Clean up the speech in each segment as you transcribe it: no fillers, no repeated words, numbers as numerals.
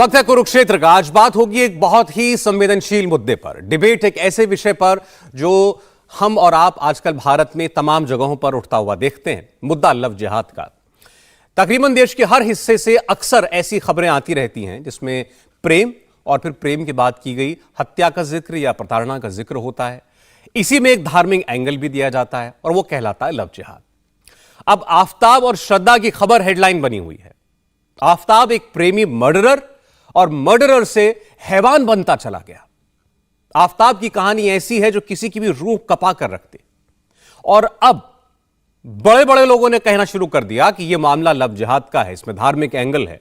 वक्त है कुरुक्षेत्र का। आज बात होगी एक बहुत ही संवेदनशील मुद्दे पर। डिबेट एक ऐसे विषय पर जो हम और आप आजकल भारत में तमाम जगहों पर उठता हुआ देखते हैं। मुद्दा लव जिहाद का। तकरीबन देश के हर हिस्से से अक्सर ऐसी खबरें आती रहती हैं जिसमें प्रेम और फिर प्रेम के बाद की गई हत्या का जिक्र या प्रताड़ना का जिक्र होता है। इसी में एक धार्मिक एंगल भी दिया जाता है और वो कहलाता है लव जिहाद। अब आफताब और श्रद्धा की खबर हेडलाइन बनी हुई है। आफताब एक प्रेमी मर्डरर और मर्डरर से हैवान बनता चला गया। आफताब की कहानी ऐसी है जो किसी की भी रूह कपा कर रखती। और अब बड़े बड़े लोगों ने कहना शुरू कर दिया कि यह मामला लव जिहाद का है, इसमें धार्मिक एंगल है।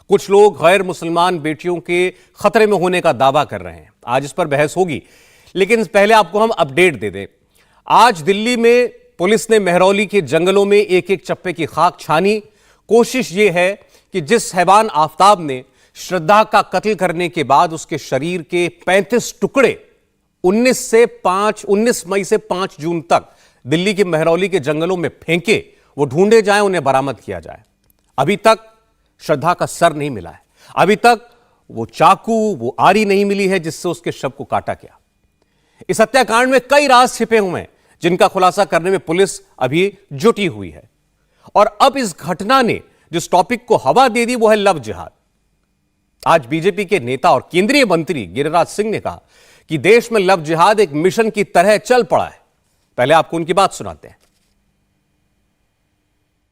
कुछ लोग गैर मुसलमान बेटियों के खतरे में होने का दावा कर रहे हैं। आज इस पर बहस होगी, लेकिन पहले आपको हम अपडेट दे दें। आज दिल्ली में पुलिस ने मेहरौली के जंगलों में एक एक चप्पे की खाक छानी। कोशिश यह है कि जिस हैवान आफताब ने श्रद्धा का कत्ल करने के बाद उसके शरीर के 35 टुकड़े 19 मई से 5 जून तक दिल्ली के मेहरौली के जंगलों में फेंके, वो ढूंढे जाएं, उन्हें बरामद किया जाए। अभी तक श्रद्धा का सर नहीं मिला है। अभी तक वो चाकू, वो आरी नहीं मिली है जिससे उसके शव को काटा गया। इस हत्याकांड में कई राज छिपे हुए हैं जिनका खुलासा करने में पुलिस अभी जुटी हुई है। और अब इस घटना ने जिस टॉपिक को हवा दे दी वो है लव जिहाद। आज बीजेपी के नेता और केंद्रीय मंत्री गिरिराज सिंह ने कहा कि देश में लव जिहाद एक मिशन की तरह चल पड़ा है। पहले आपको उनकी बात सुनाते हैं।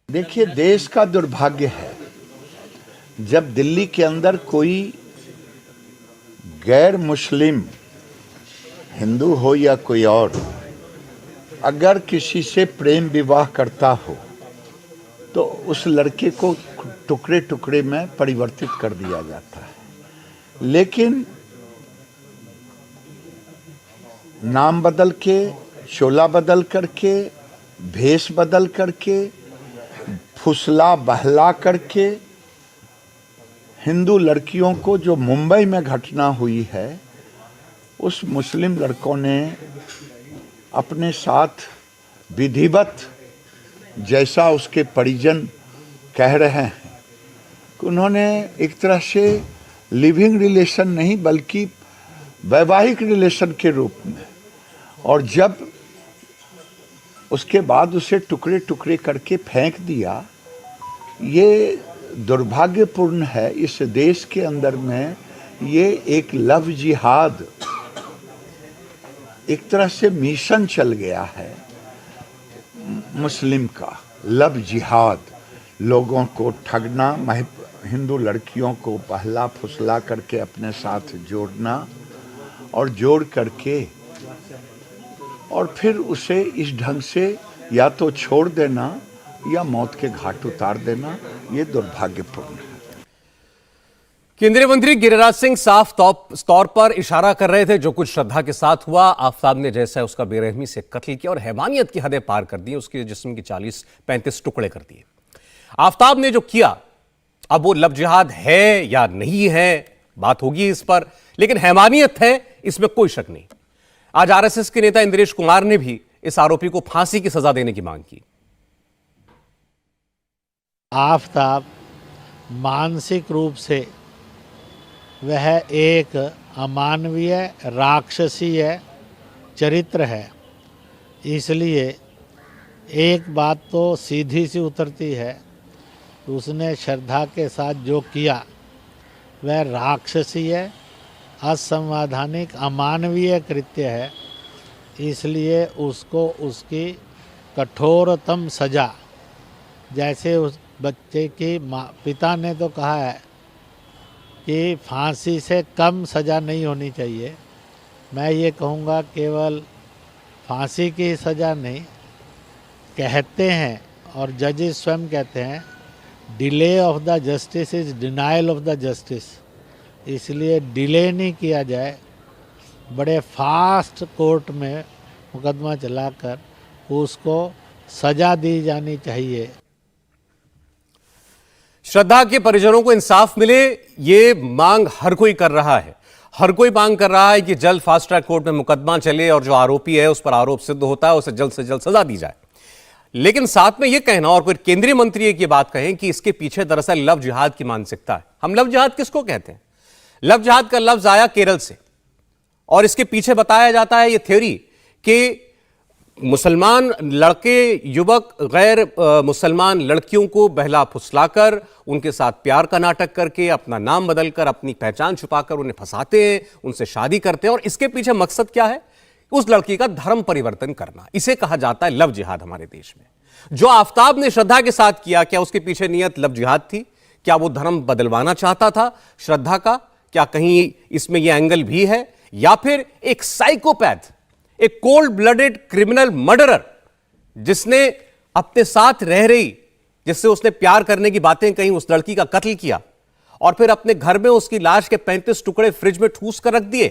देखिए, देश का दुर्भाग्य है जब दिल्ली के अंदर कोई गैर मुस्लिम, हिंदू हो या कोई और, अगर किसी से प्रेम विवाह करता हो तो उस लड़के को टुकड़े टुकड़े में परिवर्तित कर दिया जाता है। लेकिन नाम बदल के, शोला बदल करके, भेष बदल करके, फुसला बहला करके हिंदू लड़कियों को, जो मुंबई में घटना हुई है, उस मुस्लिम लड़कों ने अपने साथ विधिवत, जैसा उसके परिजन कह रहे हैं कि उन्होंने एक तरह से लिविंग रिलेशन नहीं बल्कि वैवाहिक रिलेशन के रूप में, और जब उसके बाद उसे टुकड़े टुकड़े करके फेंक दिया, ये दुर्भाग्यपूर्ण है। इस देश के अंदर में ये एक लव जिहाद, एक तरह से मिशन चल गया है मुस्लिम का। लव जिहाद, लोगों को ठगना, हिंदू लड़कियों को पहला फुसला करके अपने साथ जोड़ना और जोड़ करके और फिर उसे इस ढंग से या तो छोड़ देना या मौत के घाट उतार देना, ये दुर्भाग्यपूर्ण है। केंद्रीय मंत्री गिरिराज सिंह साफ तौर पर इशारा कर रहे थे जो कुछ श्रद्धा के साथ हुआ। आफताब ने जैसा उसका बेरहमी से कत्ल किया और हैवानियत की हदें पार कर दी, उसके जिस्म की 40-35 टुकड़े कर दिए। आफताब ने जो किया, अब वो लव जिहाद है या नहीं है, बात होगी इस पर, लेकिन हैवानियत है, इसमें कोई शक नहीं। आज आरएसएस के नेता इंद्रेश कुमार ने भी इस आरोपी को फांसी की सजा देने की मांग की। आफताब मानसिक रूप से वह एक अमानवीय, राक्षसीय चरित्र है। इसलिए एक बात तो सीधी सी उतरती है, उसने श्रद्धा के साथ जो किया वह राक्षसीय, असंवैधानिक, अमानवीय कृत्य है। इसलिए उसको उसकी कठोरतम सजा, जैसे उस बच्चे की पिता ने तो कहा है कि फांसी से कम सज़ा नहीं होनी चाहिए, मैं ये कहूँगा केवल फांसी की सज़ा नहीं, कहते हैं और जजेस स्वयं कहते हैं, delay of the justice is denial of the justice. इसलिए डिले नहीं किया जाए, बड़े फास्ट कोर्ट में मुकदमा चलाकर उसको सज़ा दी जानी चाहिए। श्रद्धा के परिजनों को इंसाफ मिले, ये मांग हर कोई कर रहा है। हर कोई मांग कर रहा है कि जल्द फास्ट ट्रैक कोर्ट में मुकदमा चले और जो आरोपी है उस पर आरोप सिद्ध होता है उसे जल्द से जल्द सजा दी जाए। लेकिन साथ में यह कहना और फिर केंद्रीय मंत्री एक ये बात कहें कि इसके पीछे दरअसल लव जिहाद की मानसिकता है। हम लव जिहाद किसको कहते हैं? लव जिहाद का लफ्ज आया केरल से और इसके पीछे बताया जाता है यह थ्योरी कि मुसलमान लड़के युवक गैर मुसलमान लड़कियों को बहला फुसलाकर उनके साथ प्यार का नाटक करके अपना नाम बदलकर अपनी पहचान छुपाकर उन्हें फंसाते हैं, उनसे शादी करते हैं और इसके पीछे मकसद क्या है? उस लड़की का धर्म परिवर्तन करना। इसे कहा जाता है लव जिहाद हमारे देश में। जो आफताब ने श्रद्धा के साथ किया, क्या उसके पीछे नियत लव जिहाद थी? क्या वो धर्म बदलवाना चाहता था श्रद्धा का? क्या कहीं इसमें यह एंगल भी है? या फिर एक साइकोपैथ, एक कोल्ड ब्लडेड क्रिमिनल मर्डरर जिसने अपने साथ रह रही, जिससे उसने प्यार करने की बातें कहीं, उस लड़की का कत्ल किया और फिर अपने घर में उसकी लाश के 35 टुकड़े फ्रिज में ठूस कर रख दिए,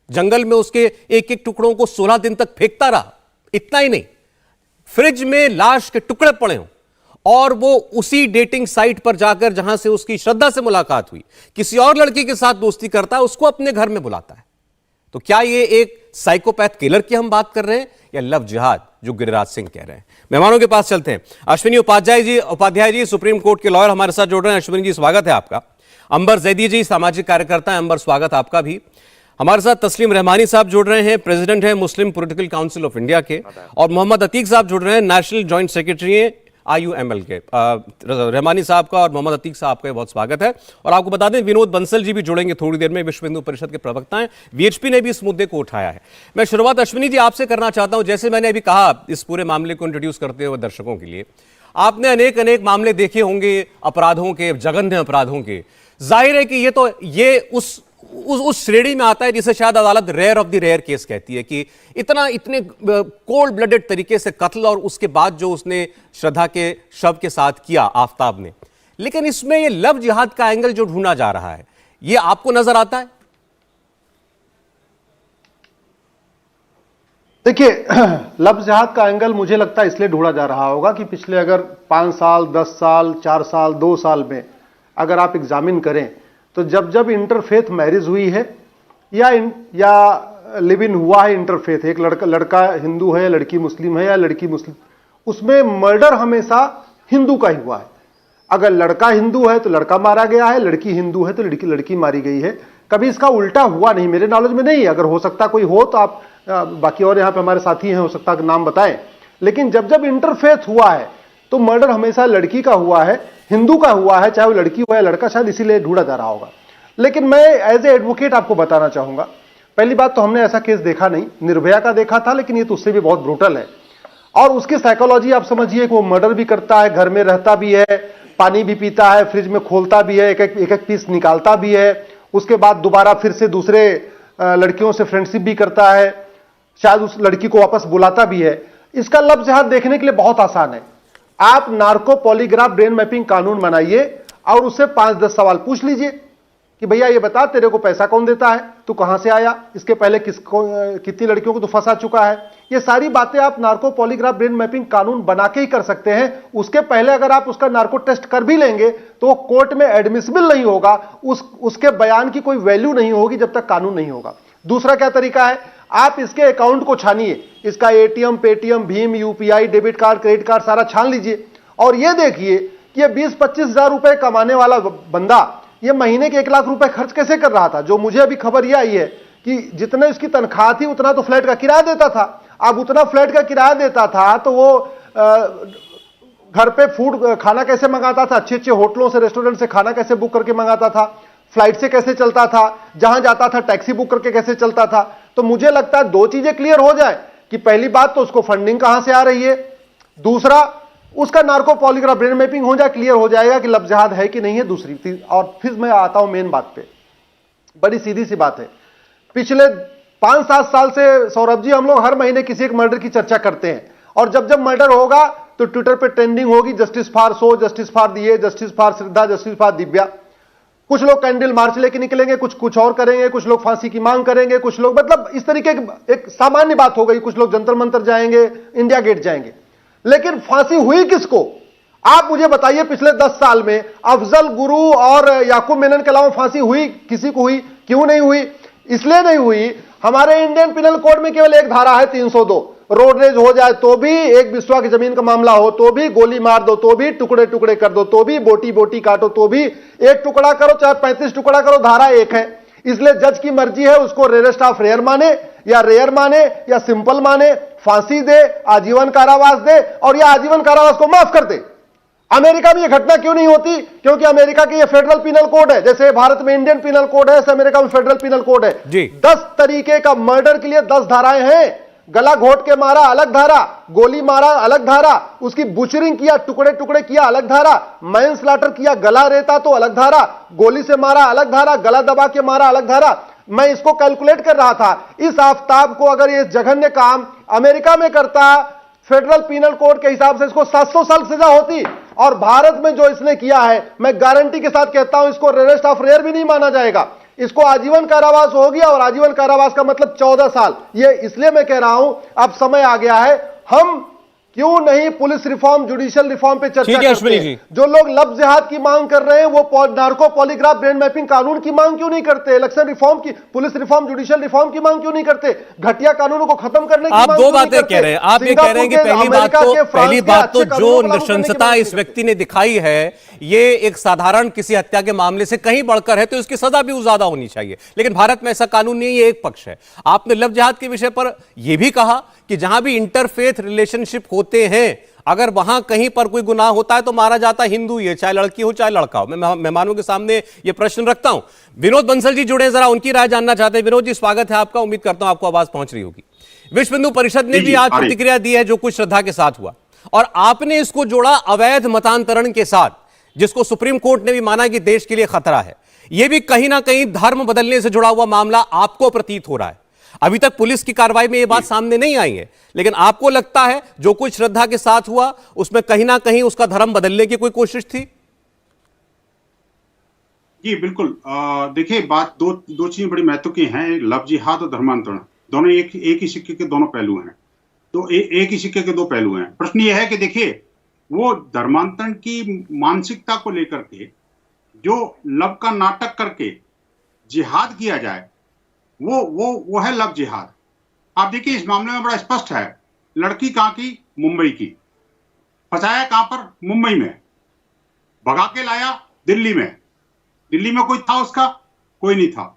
जंगल में उसके एक एक टुकड़ों को 16 दिन तक फेंकता रहा। इतना ही नहीं, फ्रिज में लाश के टुकड़े पड़े हों और वो उसी डेटिंग साइट पर जाकर जहां से उसकी श्रद्धा से मुलाकात हुई किसी और लड़की के साथ दोस्ती करता है, उसको अपने घर में बुलाता है। तो क्या ये एक साइकोपैथ किलर की हम बात कर रहे हैं या लव जिहाद जो गिरिराज सिंह कह रहे हैं? मेहमानों के पास चलते हैं। अश्विनी उपाध्याय जी सुप्रीम कोर्ट के लॉयर हमारे साथ जुड़ रहे हैं। अश्विनी जी स्वागत है आपका। अंबर जैदी जी सामाजिक कार्यकर्ता हैं। अंबर स्वागत आपका भी। हमारे साथ तस्लीम रहमानी साहब जुड़ रहे हैं, प्रेसिडेंट हैं मुस्लिम पॉलिटिकल काउंसिल ऑफ इंडिया के, और मोहम्मद अतीक साहब जुड़ रहे हैं, नेशनल जॉइंट सेक्रेटरी हैं IUML के। रहमानी साहब का और मोहम्मद अतीक साहब का बहुत स्वागत है। और आपको बता दें विनोद बंसल जी भी जुड़ेंगे थोड़ी देर में, विश्व हिंदू परिषद के प्रवक्ता हैं। VHP ने भी इस मुद्दे को उठाया है। मैं शुरुआत अश्विनी जी आपसे करना चाहता हूं। जैसे मैंने अभी कहा इस पूरे मामले को इंट्रोड्यूस करते हुए दर्शकों के लिए, आपने अनेक मामले देखे होंगे अपराधों के, जघन्य अपराधों के। जाहिर है कि ये उस श्रेणी में आता है जिसे शायद अदालत rare of the rare case कहती है कि इतने कोल्ड ब्लडेड तरीके से कत्ल और उसके बाद जो उसने श्रद्धा के शव के साथ किया आफताब ने। लेकिन इसमें ये लव जिहाद का एंगल जो ढूंढा जा रहा है, ये आपको नजर आता है? देखिए, लव जिहाद का एंगल मुझे लगता है इसलिए ढूंढा जा रहा होगा कि पिछले अगर 5 साल, 10 साल, 4 साल, 2 साल में अगर आप एग्जामिन करें तो जब इंटरफेथ मैरिज हुई है या लिव इन हुआ है इंटरफेथ, एक लड़का हिंदू है, लड़की मुस्लिम है या लड़की मुस्लिम, उसमें मर्डर हमेशा हिंदू का ही हुआ है। अगर लड़का हिंदू है तो लड़का मारा गया है, लड़की हिंदू है तो लड़की मारी गई है। कभी इसका उल्टा हुआ नहीं, मेरे नॉलेज में नहीं है। अगर हो सकता कोई हो तो आप बाकी और यहाँ पे हमारे साथी हैं, हो सकता है नाम बताएं। लेकिन जब इंटरफेथ हुआ है तो मर्डर हमेशा लड़की का हुआ है, हिंदू का हुआ है, चाहे वो लड़की हो या लड़का, शायद इसीलिए ढूंढा जा रहा होगा। लेकिन मैं एज ए एडवोकेट आपको बताना चाहूंगा, पहली बात तो हमने ऐसा केस देखा नहीं, निर्भया का देखा था, लेकिन ये तो उससे भी बहुत ब्रूटल है। और उसकी साइकोलॉजी आप समझिए कि वो मर्डर भी करता है, घर में रहता भी है, पानी भी पीता है, फ्रिज में खोलता भी है, एक एक पीस निकालता भी है, उसके बाद दोबारा फिर से दूसरे लड़कियों से फ्रेंडशिप भी करता है, शायद उस लड़की को वापस बुलाता भी है। इसका लव जिहाद देखने के लिए बहुत आसान है। आप नार्को पॉलीग्राफ ब्रेन मैपिंग कानून बनाइए और उससे 5-10 सवाल पूछ लीजिए कि भैया ये बता, तेरे को पैसा कौन देता है, तू कहां से आया, इसके पहले कितनी लड़कियों को तू फंसा चुका है। ये सारी बातें आप नार्को पॉलीग्राफ ब्रेन मैपिंग कानून बना के ही कर सकते हैं। उसके पहले अगर आप उसका नार्को टेस्ट कर भी लेंगे तो वो कोर्ट में एडमिसिबल नहीं होगा, उसके बयान की कोई वैल्यू नहीं होगी जब तक कानून नहीं होगा। दूसरा क्या तरीका है, आप इसके अकाउंट को छानिए, इसका ATM, Paytm, Bhim, UPI, debit card, credit card सारा छान लीजिए और ये देखिए कि ये 20-25 हजार रुपए कमाने वाला बंदा ये महीने के 1 लाख रुपए खर्च कैसे कर रहा था। जो मुझे अभी खबर यह आई है कि जितने उसकी तनख्वाह थी उतना तो फ्लैट का किराया देता था। अब उतना फ्लैट का किराया देता था तो वो घर पे फूड खाना कैसे मंगाता था, अच्छे होटलों से, रेस्टोरेंट से खाना कैसे बुक करके मंगाता था, फ्लाइट से कैसे चलता था, जहां जाता था टैक्सी बुक करके कैसे चलता था। तो मुझे लगता है 2 चीजें क्लियर हो जाए कि पहली बात तो उसको फंडिंग कहां से आ रही है, दूसरा उसका नार्को पॉलीग्राफ ब्रेन मैपिंग हो जाए, क्लियर हो जाएगा कि लव जिहाद है कि नहीं है। दूसरी चीज, और फिर मैं आता हूं मेन बात पे, बड़ी सीधी सी बात है। पिछले 5-7 साल से सौरभ जी हम लोग हर महीने किसी एक मर्डर की चर्चा करते हैं और जब मर्डर होगा तो ट्विटर पे ट्रेंडिंग होगी, जस्टिस फॉर सो, जस्टिस फॉर दिए, justice for Shraddha, justice for Divya. कुछ लोग कैंडल मार्च लेके निकलेंगे, कुछ और करेंगे, कुछ लोग फांसी की मांग करेंगे, कुछ लोग, मतलब इस तरीके की एक सामान्य बात हो गई। कुछ लोग जंतर मंतर जाएंगे, इंडिया गेट जाएंगे। लेकिन फांसी हुई किसको, आप मुझे बताइए। पिछले 10 साल में अफजल गुरु और याकूब मेनन के अलावा फांसी हुई किसी को हुई? क्यों नहीं हुई? इसलिए नहीं हुई, हमारे इंडियन पिनल कोड में केवल एक धारा है 302, रोड रेज हो जाए तो भी, एक बिस्वा की जमीन का मामला हो तो भी, गोली मार दो तो भी, टुकड़े टुकड़े कर दो तो भी, बोटी बोटी काटो तो भी, एक टुकड़ा करो चाहे 35 टुकड़ा करो, धारा एक है। इसलिए जज की मर्जी है, उसको रेरेस्ट ऑफ रेयर माने या रेयर माने या सिंपल माने, फांसी दे, आजीवन कारावास दे और या आजीवन कारावास को माफ कर दे। अमेरिका में यह घटना क्यों नहीं होती? क्योंकि अमेरिका के ये फेडरल पिनल कोड है, जैसे भारत में इंडियन पिनल कोड है, ऐसे अमेरिका में फेडरल पिनल कोड है। जी। 10 तरीके का मर्डर के लिए 10 धाराएं हैं। गला घोट के मारा अलग धारा, गोली मारा अलग धारा, उसकी बुचरिंग किया, टुकड़े टुकड़े किया अलग धारा, मैनस्लॉटर किया, गला रेता तो अलग धारा, गोली से मारा अलग धारा, गला दबा के मारा अलग धारा। मैं इसको कैलकुलेट कर रहा था, इस आफताब को अगर ये जघन्य काम अमेरिका में करता, फेडरल पिनल कोड के हिसाब से इसको 700 साल सजा होती। और भारत में जो इसने किया है, मैं गारंटी के साथ कहता हूं, इसको रेरेस्ट ऑफ रेयर भी नहीं माना जाएगा, इसको आजीवन कारावास हो गया। और आजीवन कारावास का मतलब 14 साल। ये इसलिए मैं कह रहा हूं, अब समय आ गया है, हम क्यों नहीं पुलिस रिफॉर्म, जुडिशियल रिफॉर्म पे चर्चा करते हैं? जो लोग लफ्ज जिहाद की मांग कर रहे हैं, वो नार्को पॉलीग्राफ ब्रेन मैपिंग कानून की मांग क्यों नहीं करते? इलेक्शन रिफॉर्म की, पुलिस रिफॉर्म, जुडिशियल रिफॉर्म की मांग क्यों नहीं करते? घटिया कानूनों को खत्म करने की मांग आप दो बातें कह रहे हैं। आप ये कह रहे हैं कि पहली बात तो जो नृशंसता इस व्यक्ति ने दिखाई है, ये एक साधारण किसी हत्या के मामले से कहीं बढ़कर है, तो इसकी सजा भी ज्यादा होनी चाहिए। लेकिन भारत में ऐसा कानून नहीं, ये एक पक्ष है। आपने लव जिहाद के विषय पर यह भी कहा कि जहां भी इंटरफेथ रिलेशनशिप होते हैं, अगर वहां कहीं पर कोई गुनाह होता है तो मारा जाता है हिंदू ही है, चाहे लड़की हो चाहे लड़का हो। मैं मेहमानों के सामने यह प्रश्न रखता हूं। विनोद बंसल जी जुड़े, जरा उनकी राय जानना चाहते हैं। विनोद जी, स्वागत है आपका, उम्मीद करता हूं आपको आवाज पहुंच रही होगी। विश्व हिंदू परिषद ने भी आज प्रतिक्रिया दी है, जो कुछ श्रद्धा के साथ हुआ, और आपने इसको जोड़ा अवैध मतांतरण के साथ, जिसको सुप्रीम कोर्ट ने भी माना कि देश के लिए खतरा है। यह भी कहीं ना कहीं धर्म बदलने से जुड़ा हुआ मामला आपको प्रतीत हो रहा है। अभी तक पुलिस की कार्रवाई में यह बात सामने नहीं आई है, लेकिन आपको लगता है जो कुछ श्रद्धा के साथ हुआ उसमें कहीं ना कहीं उसका धर्म बदलने की कोई कोशिश थी? जी बिल्कुल। देखिए, बात दो चीजें बड़ी महत्व की हैं, लव जिहाद और धर्मांतरण, दोनों एक ही सिक्के के दोनों पहलू हैं। तो एक ही सिक्के के दो पहलू हैं। प्रश्न यह है कि देखिए, वो धर्मांतरण की मानसिकता को लेकर के जो लव का नाटक करके जिहाद किया जाए, वो है लव जिहाद। आप देखिए, इस मामले में बड़ा स्पष्ट है। लड़की कहां की? मुंबई की। फंसाया कहां पर? मुंबई में। भगा के लाया दिल्ली में। दिल्ली में कोई था उसका? कोई नहीं था।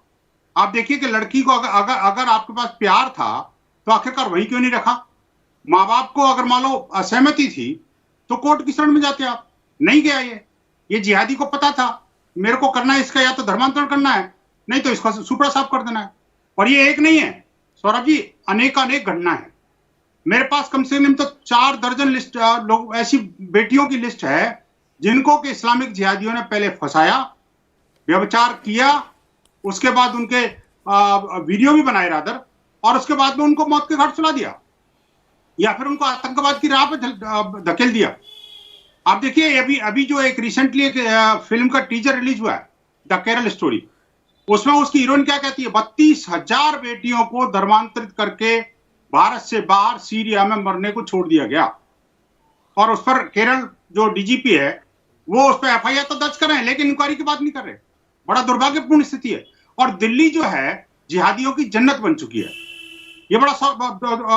आप देखिए कि लड़की को अगर आपके पास प्यार था तो आखिरकार वहीं क्यों नहीं रखा? माँ बाप को अगर मान लो असहमति थी तो कोर्ट की शरण में जाते आप। नहीं गया ये जिहादी को पता था मेरे को करना है इसका, या तो धर्मांतरण करना है, नहीं तो इसका सुपड़ा साफ कर देना है। और ये एक नहीं है सौरभ जी, अनेक घटना है। मेरे पास कम से कम तो 4 दर्जन लिस्ट लोग, ऐसी बेटियों की लिस्ट है जिनको कि इस्लामिक जिहादियों ने पहले फंसाया, व्यभिचार किया, उसके बाद उनके वीडियो भी बनाए रादर, और उसके बाद में उनको मौत के घाट चला दिया या फिर उनको आतंकवाद की राह पर धकेल दिया। आप देखिए, अभी जो एक रिसेंटली एक फिल्म का टीजर रिलीज हुआ है, द केरल स्टोरी, उसमें उसकी हीरोइन क्या कहती है? 32,000 बेटियों को धर्मांतरित करके भारत से बाहर सीरिया में मरने को छोड़ दिया गया। और उस पर केरल जो डीजीपी है वो उस पर एफआईआर तो दर्ज कर रहे हैं, लेकिन इंक्वायरी की बात नहीं कर रहे। बड़ा दुर्भाग्यपूर्ण स्थिति है। और दिल्ली जो है जिहादियों की जन्नत बन चुकी है। ये बड़ा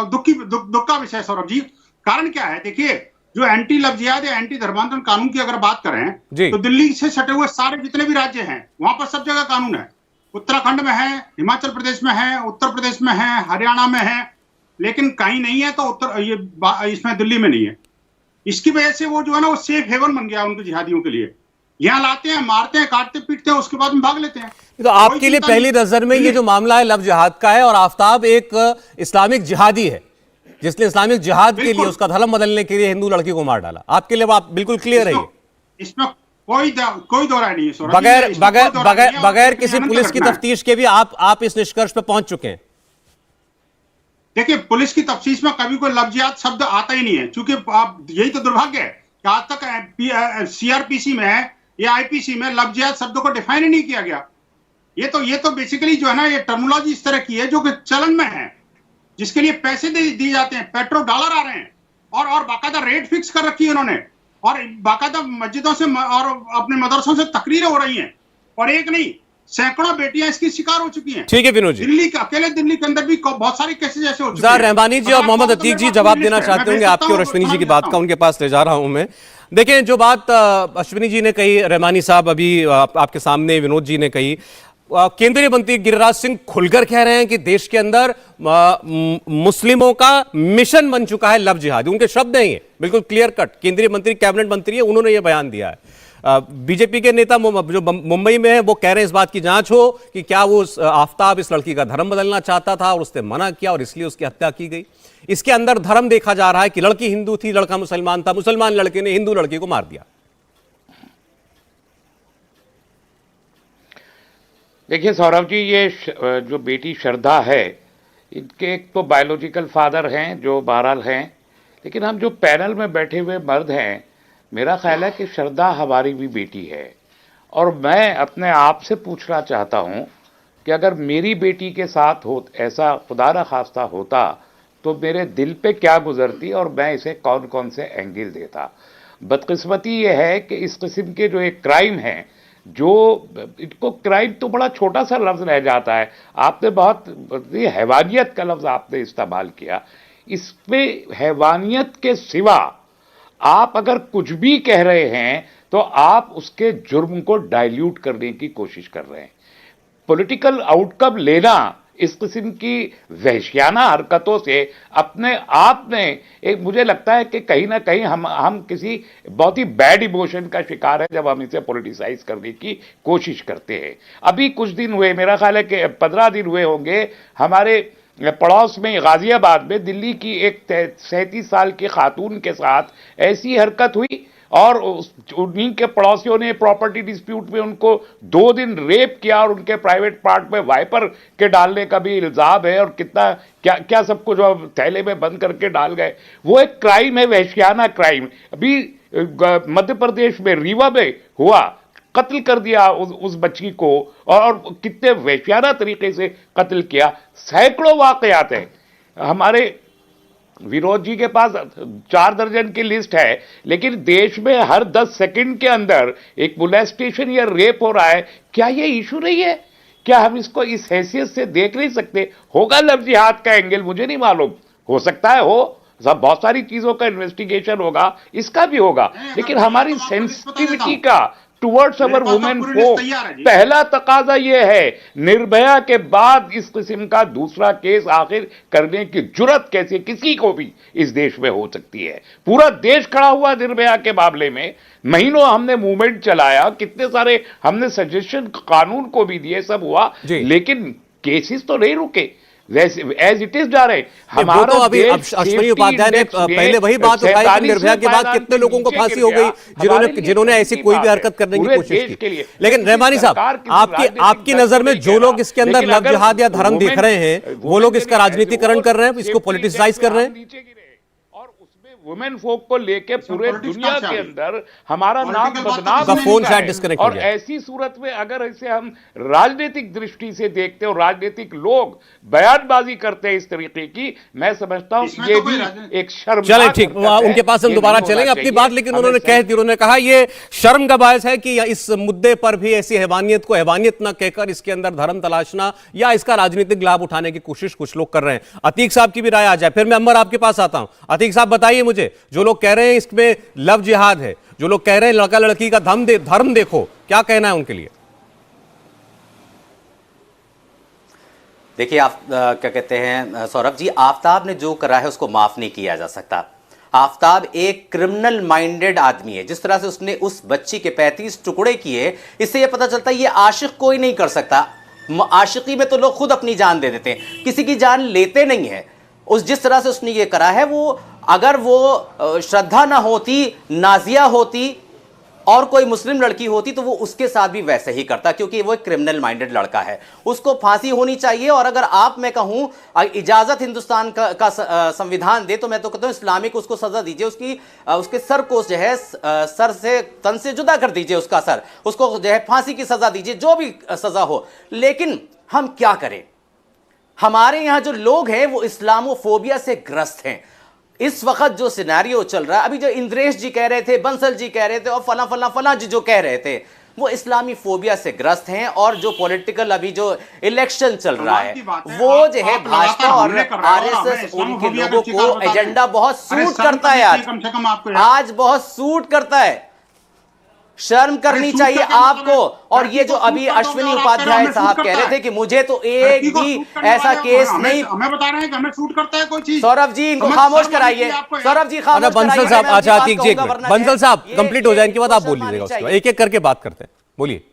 दुख का विषय है सौरभ जी। कारण क्या है? देखिए, जो एंटी लव जिहाद या एंटी धर्मांतरण कानून की अगर बात करें तो दिल्ली से सटे हुए सारे जितने भी राज्य हैं वहां पर सब जगह कानून है। उत्तराखंड में है, हिमाचल प्रदेश में है, उत्तर प्रदेश में है, हरियाणा में है, लेकिन कहीं नहीं है तो इसमें दिल्ली में नहीं है। इसकी वजह से वो जो है ना, वो सेफ हेवन बन गया उनके जिहादियों के लिए। यहाँ लाते हैं, मारते हैं, काटते पीटते हैं, उसके बाद में भाग लेते हैं। तो आपके लिए पहली नजर में ये जो मामला है लव जिहाद का है, और आफ्ताब एक इस्लामिक जिहादी है जिसने इस्लामिक जिहाद के लिए, उसका धर्म बदलने के लिए हिंदू लड़की को मार डाला। आपके लिए आप बिल्कुल क्लियर है? इसमें कोई दो राय नहीं है। बगैर किसी पुलिस की तफ्तीश के भी आप इस निष्कर्ष पे पहुंच चुके हैं? देखिए, पुलिस की तफ्तीश में कभी कोई लव जिहाद शब्द आता ही नहीं है, क्योंकि आप यही तो दुर्भाग्य है कि आज तक सीआरपीसी में या आईपीसी में लव जिहाद शब्द को डिफाइन ही नहीं किया गया। ये तो बेसिकली जो है ना, ये टर्मिनोलॉजी इस तरह की है जो कि चलन में है, जिसके लिए पैसे दिए जाते हैं, पेट्रो डॉलर आ रहे हैं, और बाकायदा रेट फिक्स कर रखी है उन्होंने, और बाकायदा मस्जिदों से और अपने मदरसों से तकरीरें हो रही हैं, और एक नहीं सैकड़ों बेटियां इसकी शिकार हो चुकी हैं। ठीक है विनोद जी, दिल्ली के अकेले दिल्ली के अंदर भी बहुत सारे केसेस ऐसे हो चुके जार हैं। रहमानी जी और मोहम्मद अतीक जी जवाब देना चाहते होंगे आपकी और अश्विनी जी की बात का, उनके पास ले जा रहा हूं मैं। देखें, जो बात अश्विनी जी ने कही, रहमानी साहब अभी आपके सामने विनोद जी ने कही, केंद्रीय मंत्री गिरिराज सिंह खुलकर कह रहे हैं कि देश के अंदर मुस्लिमों का मिशन बन चुका है लव जिहाद। उनके शब्द हैं ये, बिल्कुल क्लियर कट, केंद्रीय मंत्री कैबिनेट मंत्री है, उन्होंने ये बयान दिया है। बीजेपी के नेता जो मुंबई में है वो कह रहे हैं इस बात की जांच हो कि क्या वो आफताब इस लड़की का धर्म बदलना चाहता था और उसने मना किया और इसलिए उसकी हत्या की गई। इसके अंदर धर्म देखा जा रहा है कि लड़की हिंदू थी, लड़का मुसलमान था, मुसलमान लड़के ने हिंदू लड़के को मार दिया। देखिए सौरभ जी, ये जो बेटी श्रद्धा है, इनके एक तो बायोलॉजिकल फादर हैं जो बहरहाल हैं, लेकिन हम जो पैनल में बैठे हुए मर्द हैं, मेरा ख्याल है कि श्रद्धा हमारी भी बेटी है। और मैं अपने आप से पूछना चाहता हूं कि अगर मेरी बेटी के साथ हो ऐसा खुदा न खास्ता होता तो मेरे दिल पे क्या गुजरती और मैं इसे कौन कौन से एंगल देता। बदकिस्मती ये है कि इस किस्म के जो एक क्राइम है, जो इनको क्राइम तो बड़ा छोटा सा लफ्ज़ रह जाता है, आपने बहुत हैवानियत का लफ्ज़ आपने इस्तेमाल किया। इसमें हैवानियत के सिवा आप अगर कुछ भी कह रहे हैं तो आप उसके जुर्म को डाइल्यूट करने की कोशिश कर रहे हैं। पॉलिटिकल आउटकम लेना इस किस्म की वहशियाना हरकतों से अपने आप में एक, मुझे लगता है कि कहीं ना कहीं हम किसी बहुत ही बैड इमोशन का शिकार है जब हम इसे पॉलिटिसाइज करने की कोशिश करते हैं। अभी कुछ दिन हुए, मेरा ख्याल है कि 15 दिन हुए होंगे, हमारे पड़ोस में गाजियाबाद में दिल्ली की एक 37 साल की खातून के साथ ऐसी हरकत हुई और उन्हीं के पड़ोसियों ने प्रॉपर्टी डिस्प्यूट में उनको 2 दिन रेप किया और उनके प्राइवेट पार्ट में वाइपर के डालने का भी इल्जाम है और कितना क्या क्या सब कुछ थैले में बंद करके डाल गए। वो एक क्राइम है, वहशियाना क्राइम। अभी मध्य प्रदेश में रीवा में हुआ, कत्ल कर दिया उस बच्ची को और कितने वहशियाना तरीके से कत्ल किया। सैकड़ों वाकयात हैं। हमारे विनोद जी के पास 4 दर्जन की लिस्ट है, लेकिन देश में हर 10 सेकंड के अंदर एक मोलेस्टेशन या रेप हो रहा है। क्या ये इशू नहीं है? क्या हम इसको इस हैसियत से देख नहीं सकते? होगा लव जिहाद का एंगल, मुझे नहीं मालूम, हो सकता है हो, सब बहुत सारी चीजों का इन्वेस्टिगेशन होगा, इसका भी होगा, लेकिन हमारी सेंसिटिविटी का टुवर्ड्स अवर वुमेन फोक पहला तकाजा यह है, निर्भया के बाद इस किस्म का दूसरा केस आखिर करने की जुर्रत कैसे किसी को भी इस देश में हो सकती है? पूरा देश खड़ा हुआ निर्भया के मामले में, महीनों हमने मूवमेंट चलाया, कितने सारे हमने सजेशन कानून को भी दिए, सब हुआ, लेकिन केसेस तो नहीं रुके, एज इट इज जा रहे। हमारा तो अभी अश्विनी उपाध्याय ने पहले वही बात उठाई कि निर्भया के बाद कितने लोगों को फांसी हो गई जिन्होंने ऐसी कोई भी हरकत करने की कोशिश की। लेकिन रहमानी साहब, आपकी नजर में जो लोग इसके अंदर लव जिहाद या धर्म देख रहे हैं, वो लोग इसका राजनीतिकरण कर रहे हैं, इसको पॉलिटिसाइज कर रहे हैं, वुमेन फोक को लेके पूरे दुनिया के अंदर हमारा नाम बदनाम है। और ऐसी सूरत में अगर इसे हम राजनीतिक दृष्टि से देखते और राजनीतिक लोग बयानबाजी करते हैं इस तरीके की, मैं समझता हूं ये भी एक शर्म। चलें ठीक, उनके पास हम दोबारा चलेंगे अपनी बात, लेकिन उन्होंने कहा ये शर्म का बायस है कि इस मुद्दे पर भी ऐसी हैवानियत को हैवानियत न कहकर इसके अंदर धर्म तलाशना या इसका राजनीतिक लाभ उठाने की कोशिश कुछ लोग कर रहे हैं। अतीक साहब की भी राय आ जाए, फिर मैं अमर आपके पास आता हूं। अतीक साहब बताइए मुझे, जो लोग कह रहे हैं इसमें लव जिहाद है, जो लोग कह रहे हैं लड़का लड़की का धर्म देखो, क्या कहना है उनके लिए? देखिए, आप क्या कहते हैं सौरभ जी, आफताब ने जो करा है उसको माफ नहीं किया जा सकता। आफताब एक क्रिमिनल माइंडेड आदमी है। जिस तरह से उसने उस बच्ची के 35 टुकड़े किए, इससे यह पता चलता है ये आशिक कोई नहीं कर सकता। आशिकी में तो लोग खुद अपनी जान दे देते हैं, किसी की जान लेते नहीं है। जिस तरह से उसने ये करा है, वो अगर वो श्रद्धा ना होती, नाजिया होती और कोई मुस्लिम लड़की होती तो वो उसके साथ भी वैसे ही करता, क्योंकि वो एक क्रिमिनल माइंडेड लड़का है। उसको फांसी होनी चाहिए। और अगर आप, मैं कहूं, इजाजत हिंदुस्तान का संविधान दे तो मैं तो कहता हूं इस्लामिक उसको सजा दीजिए, उसके सर को जो है सर से, तन से जुदा कर दीजिए उसका सर, उसको जो है फांसी की सजा दीजिए, जो भी सजा हो। लेकिन हम क्या करें? हमारे यहां जो लोग हैं वो इस्लामोफोबिया से ग्रस्त हैं। इस वक्त जो सिनेरियो चल रहा है, अभी जो इंद्रेश जी कह रहे थे, बंसल जी कह रहे थे और फला जी जो कह रहे थे, वो इस्लामी फोबिया से ग्रस्त हैं, और जो पॉलिटिकल अभी जो इलेक्शन चल रहा है वो जो है भाजपा और आरएसएस उनके लोगों को एजेंडा बहुत सूट करता है। आज बहुत सूट करता है, शर्म करनी चाहिए आपको। और ये जो अभी अश्विनी उपाध्याय साहब कह रहे थे कि मुझे तो एक भी ऐसा केस नहीं, हमें बता रहे हैं कि हमें शूट करता है कोई चीज। सौरभ जी इनको खामोश कराइए, सौरभ जी खामोश कराइए। बंसल साहब अच्छा बंसल साहब कंप्लीट हो जाए, इनके बाद आप बोल लीजिएगा, उसके बाद एक एक करके बात करते हैं, बोलिए।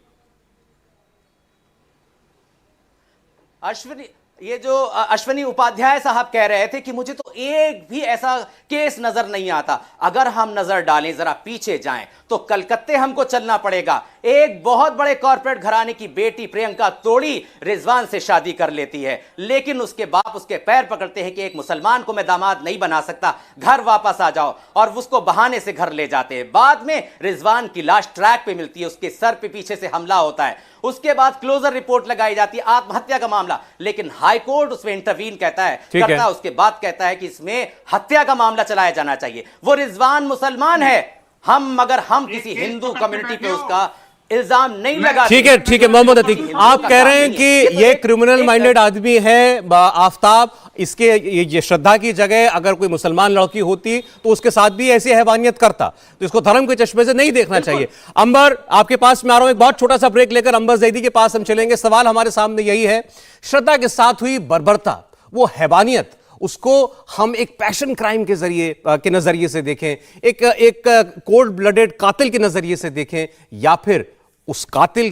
ये जो अश्विनी उपाध्याय साहब कह रहे थे कि मुझे तो एक भी ऐसा केस नजर नहीं आता। अगर हम नजर डालें, जरा पीछे जाएं तो कलकत्ते हमको चलना पड़ेगा। एक बहुत बड़े कॉर्पोरेट घराने की बेटी प्रियंका तोड़ी रिजवान से शादी कर लेती है, लेकिन उसके बाप उसके पैर पकड़ते हैं कि एक मुसलमान को मैं दामाद नहीं बना सकता, घर वापस आ जाओ, और उसको बहाने से घर ले जाते हैं। बाद में रिजवान की लाश ट्रैक पे मिलती है, उसके सर पे पीछे से हमला होता है, उसके बाद क्लोजर रिपोर्ट लगाई जाती है, आत्महत्या का मामला, लेकिन हाईकोर्ट उसमें इंटरवीन करता है, उसके बाद कहता है कि इसमें हत्या का मामला चलाया जाना चाहिए। वो रिजवान मुसलमान है, मगर हम किसी हिंदू कम्युनिटी पे उसका इल्जाम नहीं लगा। ठीक है मोहम्मद अतीक, आप कह रहे हैं कि ये क्रिमिनल माइंडेड आदमी है आफ्ताब, इसके ये श्रद्धा की जगह अगर कोई मुसलमान लड़की होती तो उसके साथ भी ऐसी हैवानियत करता, तो इसको धर्म के चश्मे से नहीं देखना चाहिए। अंबर, आपके पास मैं आ रहा हूं, एक बहुत छोटा सा ब्रेक लेकर अंबर जैदी के पास हम चलेंगे। सवाल हमारे सामने यही है, श्रद्धा के साथ हुई बर्बरता, वो हैवानियत, उसको हम एक पैशन क्राइम के जरिए के नजरिए से देखें, एक कोल्ड ब्लडेड कातिल के नजरिए से देखें, या फिर उस कातिल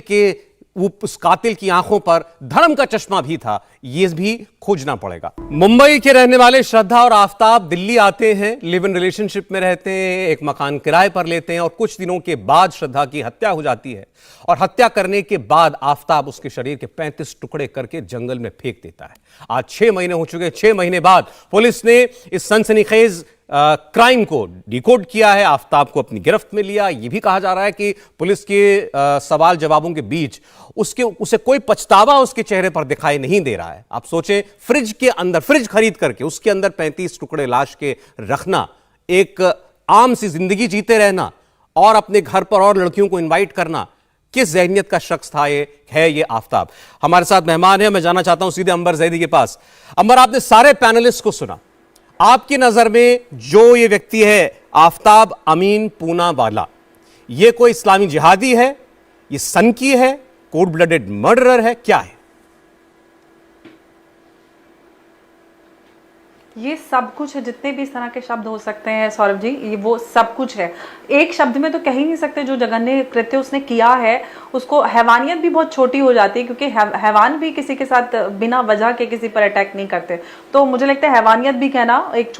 की आंखों पर धर्म का चश्मा भी था, यह भी खोजना पड़ेगा। मुंबई के रहने वाले श्रद्धा और आफ्ताब दिल्ली आते हैं, लिव इन रिलेशनशिप में रहते हैं, एक मकान किराए पर लेते हैं, और कुछ दिनों के बाद श्रद्धा की हत्या हो जाती है, और हत्या करने के बाद आफ्ताब उसके शरीर के 35 टुकड़े करके जंगल में फेंक देता है। आज 6 महीने हो चुके हैं, 6 महीने बाद पुलिस ने इस सनसनीखेज क्राइम को डिकोड किया है, आफ्ताब को अपनी गिरफ्त में लिया। यह भी कहा जा रहा है कि पुलिस के सवाल जवाबों के बीच उसे कोई पछतावा उसके चेहरे पर दिखाई नहीं दे रहा है। आप सोचें, फ्रिज खरीद करके उसके अंदर 35 टुकड़े लाश के रखना, एक आम सी जिंदगी जीते रहना, और अपने घर पर और लड़कियों को इनवाइट करना, किस ज़हनियत का शख्स था ये आफ्ताब। हमारे साथ मेहमान है, मैं जाना चाहता हूं सीधे अंबर जैदी के पास। अंबर, आपने सारे पैनलिस्ट को सुना, आपकी नजर में जो ये व्यक्ति है आफ्ताब अमीन पूनावाला, ये कोई इस्लामी जिहादी है, ये सनकी है, कोल्ड ब्लडेड मर्डरर है, क्या है? ये सब कुछ है, जितने भी इस तरह के शब्द हो सकते हैं सौरभ जी, ये वो सब कुछ है। एक शब्द में तो कह ही नहीं सकते। जो जघन्य कृत्य उसने किया है, उसको हैवानियत भी बहुत छोटी हो जाती है, क्योंकि हैवान भी किसी के साथ बिना वजह के किसी पर अटैक नहीं करते। तो मुझे लगता है हैवानियत भी कहना एक